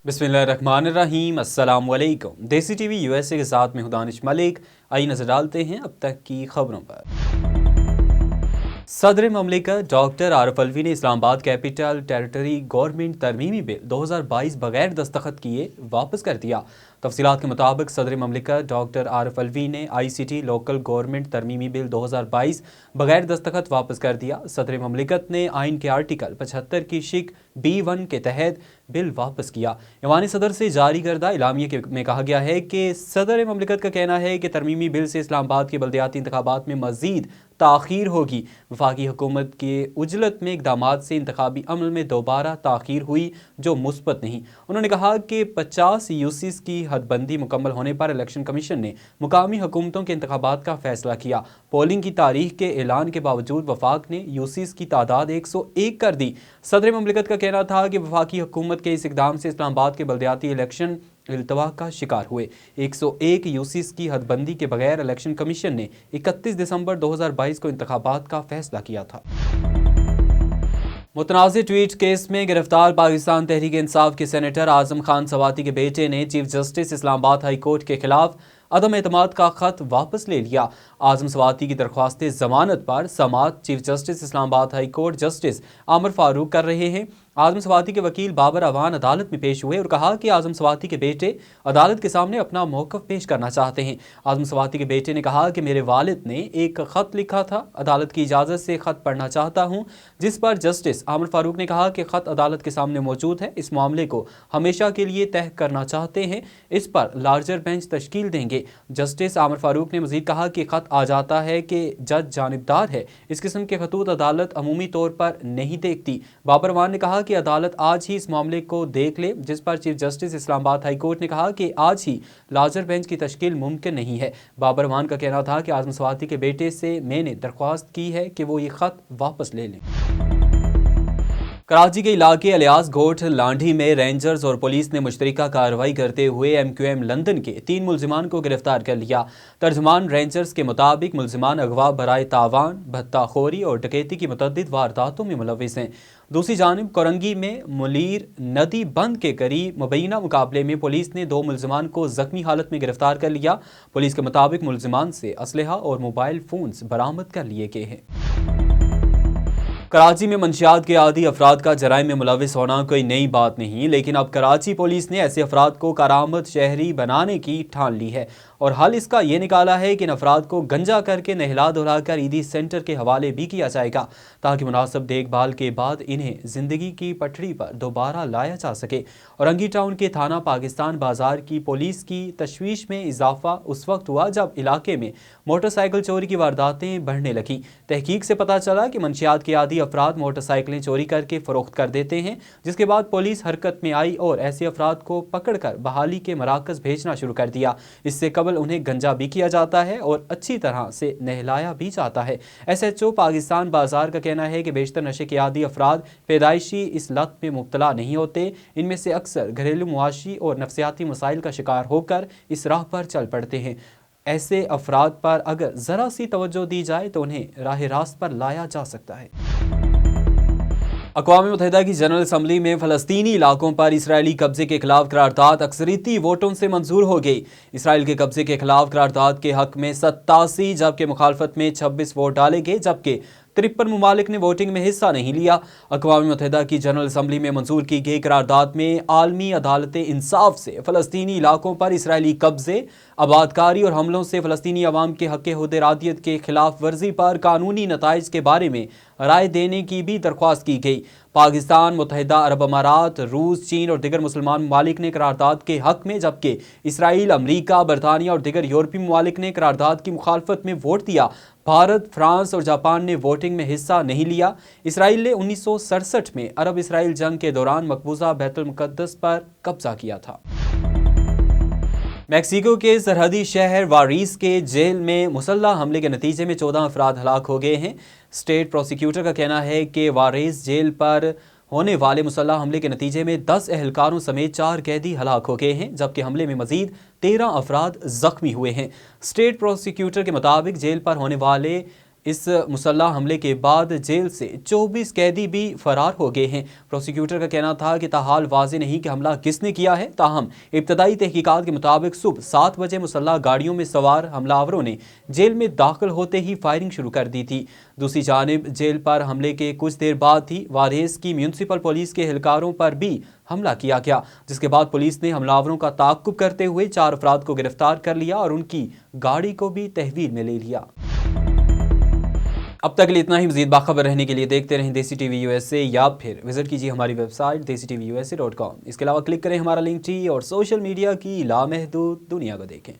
बिस्मिल्लाहिर्रहमानिर्रहीम। अस्सलाम वालेकुम। देसी टीवी यूएसए के साथ मैं हूं दानिश मलिक। आइए नजर डालते हैं अब तक की खबरों पर। सदर ममलिकत डॉक्टर आरिफ अलवी ने इस्लामाबाद कैपिटल टेरिटरी गवर्नमेंट तरमीमी बिल 2022 बगैर दस्तखत किए वापस कर दिया। तफसीलात के मुताबिक सदर ममलिकत डॉक्टर आरिफ अलवी ने ICT लोकल गवर्नमेंट तरमीमी बिल 2022 बगैर दस्तखत वापस कर दिया। सदर ममलिकत ने आइन के आर्टिकल 75 की शिक B1 के तहत बिल वापस किया। ईवान सदर से जारी करदा इलामिया में कहा गया है कि सदर ममलिकत का कहना है कि तरमीमी बिल से इस्लामाबाद के बल्दियाती इंतखाबात में मजीद ताख़ीर होगी। वफाकी हुकूमत के उजलत में इक़दामात से इंतखाबी अमल में दोबारा ताख़ीर हुई जो मुस्बत नहीं। उन्होंने कहा कि 50 यूसीस की हदबंदी मुकम्मल होने पर इलेक्शन कमीशन ने मुकामी हुकूमतों के इंतखाबात का फैसला किया। पोलिंग की तारीख के ऐलान के बावजूद वफाक ने यूसीस की तादाद 101 कर दी। सदर ममलिकत का कहना था कि वफाकी हुकूमत के इस इक़दाम से इस्लामाबाद के बल्दियाती इलेक्शन इल्तवा का शिकार हुए। 101 यूसीस की हदबंदी के बगैर इलेक्शन कमीशन ने 31 दिसंबर 2022 को इंतखाबात का फैसला किया था। मुतनाज़ ट्वीट केस में गिरफ्तार पाकिस्तान तहरीक इंसाफ के सेनेटर आजम खान सवाती के बेटे ने chief justice Islamabad high court के खिलाफ अदम एतमाद का खत वापस ले लिया। आजम सवाती की दरख्वास्त जमानत पर समाअत chief justice Islamabad high court justice Aamir Farooq कर रहे हैं। आजम सवाती के वकील बाबर अवान अदालत में पेश हुए और कहा कि आजम सवाती के बेटे अदालत के सामने अपना मौक़िफ़ पेश करना चाहते हैं। आजम सवाती के बेटे ने कहा कि मेरे वालिद ने एक ख़त लिखा था, अदालत की इजाज़त से ख़त पढ़ना चाहता हूँ। जिस पर जस्टिस आमिर फारूक ने कहा कि ख़त अदालत के सामने मौजूद है, इस मामले को हमेशा के लिए तय करना चाहते हैं, इस पर लार्जर बेंच तश्कील देंगे। जस्टिस आमिर फारूक ने मज़ीद कहा कि ख़त आ जाता है कि जज जानिबदार है, इस किस्म के खतूत अदालत अमूमी तौर पर नहीं देखती। बाबर अवान ने कहा कि अदालत आज ही इस मामले को देख ले, जिस पर chief justice Islamabad high court ने कहा कि आज ही लार्जर बेंच की तश्कील मुमकिन नहीं है। बाबर अवान का कहना था कि आजम सवाती के बेटे से मैंने दरख्वास्त की है कि वो ये ख़त वापस ले लें। कराची के इलाके अलियास गोठ लांढी में रेंजर्स और पुलिस ने मुश्तरका कार्रवाई करते हुए MQM लंदन के 3 मुलजिमान को गिरफ्तार कर लिया। तर्जमान रेंजर्स के मुताबिक मुलजिमान अगवा बराए तावान, भत्ताखोरी और डकैती की मुतअद्दिद वारदातों में मुलव्विस हैं। दूसरी जानिब कोरंगी में मुलीर नदी बंद के करीब मुबैना मुकाबले में पुलिस ने 2 मुलजिमान को जख्मी हालत में गिरफ्तार कर लिया। पुलिस के मुताबिक मुलजिमान से असलहा और मोबाइल फोन्स बरामद कर लिए गए हैं। कराची में मंशियात के आदी अफराद का जराइम में मुलविस होना कोई नई बात नहीं, लेकिन अब कराची पुलिस ने ऐसे अफराद को कारामद शहरी बनाने की ठान ली है और हल इसका ये निकाला है कि इन अफराद को गंजा करके नहला धुला कर ईदी सेंटर के हवाले भी किया जाएगा, ताकि मुनासिब देखभाल के बाद इन्हें जिंदगी की पटड़ी पर दोबारा लाया जा सके। औरंगी टाउन के थाना पाकिस्तान बाजार की पुलिस की तशवीश में इजाफा उस वक्त हुआ जब इलाके में मोटरसाइकिल चोरी की वारदातें बढ़ने लगी। तहकीक से पता चला कि मंशियात के आदी अफराद मोटरसाइकिलें चोरी करके फरोख्त कर देते हैं, जिसके बाद पुलिस हरकत में आई और ऐसे अफराद को पकड़कर बहाली के मराकज भेजना शुरू कर दिया। इससे कबल उन्हें गंजा भी किया जाता है और अच्छी तरह से नहलाया भी जाता है। SHO पाकिस्तान बाजार का कहना है कि बेशतर नशे के आदी अफराद पैदाइशी इस लत में मुब्तला नहीं होते। इनमें से अक्सर घरेलू मुआशी और नफ्सियाती मसाइल का शिकार होकर इस राह पर चल पड़ते हैं। ऐसे अफराद पर अगर ज़रा सी तवज्जो दी जाए तो उन्हें राह रास्त पर लाया जा सकता है। अक़वाम मुत्तहिदा की जनरल असम्बली में फ़लस्तीनी इलाकों पर इसराइली कब्जे के खिलाफ करारदाद अक्सरियती वोटों से मंजूर हो गई। इसराइल के कब्जे के खिलाफ करारदाद के हक में 87 जबकि मुखालफत में 26 वोट डाले गए, जबकि 53 मुमालिक ने वोटिंग में हिस्सा नहीं लिया। अक़वाम मुत्तहिदा की जनरल असम्बली में मंजूर की गई करारदाद में आलमी अदालत इंसाफ से फ़लस्तीनी इलाकों पर इसराइली कब्जे, आबादकारी और हमलों से फ़लस्तीनी अवाम के हक़ हुर्रियत के खिलाफ वर्जी पर कानूनी नताइज के बारे में राय देने की भी दरख्वास्त की गई। पाकिस्तान, मुत्तहिदा अरब अमारात, रूस, चीन और दिगर मुसलमान ममालिक ने करारदाद के हक़ में, जबकि इसराइल, अमरीका, बरतानिया और दिगर यूरोपीय ममालिक ने करारदाद की मुखालफत में वोट दिया। भारत, फ्रांस और जापान ने वोटिंग में हिस्सा नहीं लिया। इसराइल ने 1967 में अरब इसराइल जंग के दौरान मकबूजा बैतुल मुक़द्दस पर कब्जा किया था। मैक्सिको के सरहदी शहर वारीस के जेल में मुसल्लह हमले के नतीजे में 14 अफराद हलाक हो गए हैं। स्टेट प्रोसिक्यूटर का कहना है कि वारीस जेल पर होने वाले मुसल्लह हमले के नतीजे में 10 एहलकारों समेत 4 कैदी हलाक हो गए हैं, जबकि हमले में मजीद 13 अफराद जख्मी हुए हैं। स्टेट प्रोसिक्यूटर के मुताबिक जेल पर होने वाले इस मुसल्लह हमले के बाद जेल से 24 कैदी भी फरार हो गए हैं। प्रोसिक्यूटर का कहना था कि ताहाल वाज़ेह नहीं कि हमला किसने किया है। ताहम इब्तदाई तहकीकात के मुताबिक सुबह 7 बजे मुसल्लह गाड़ियों में सवार हमलावरों ने जेल में दाखिल होते ही फायरिंग शुरू कर दी थी। दूसरी जानिब जेल पर हमले के कुछ देर बाद ही वारेस की म्यूनसिपल पुलिस के एहलकारों पर भी हमला किया गया, जिसके बाद पुलिस ने हमलावरों का ताक़ुब करते हुए 4 अफराद को गिरफ्तार कर लिया और उनकी गाड़ी को भी तहवील में ले लिया। अब तक के लिए इतना ही। मज़ीद बाखबर रहने के लिए देखते रहें देसी टीवी USA या फिर विजिट कीजिए हमारी वेबसाइट DesiTVUSA.com। इसके अलावा क्लिक करें हमारा लिंक ट्री और सोशल मीडिया की लामहदूद दुनिया को देखें।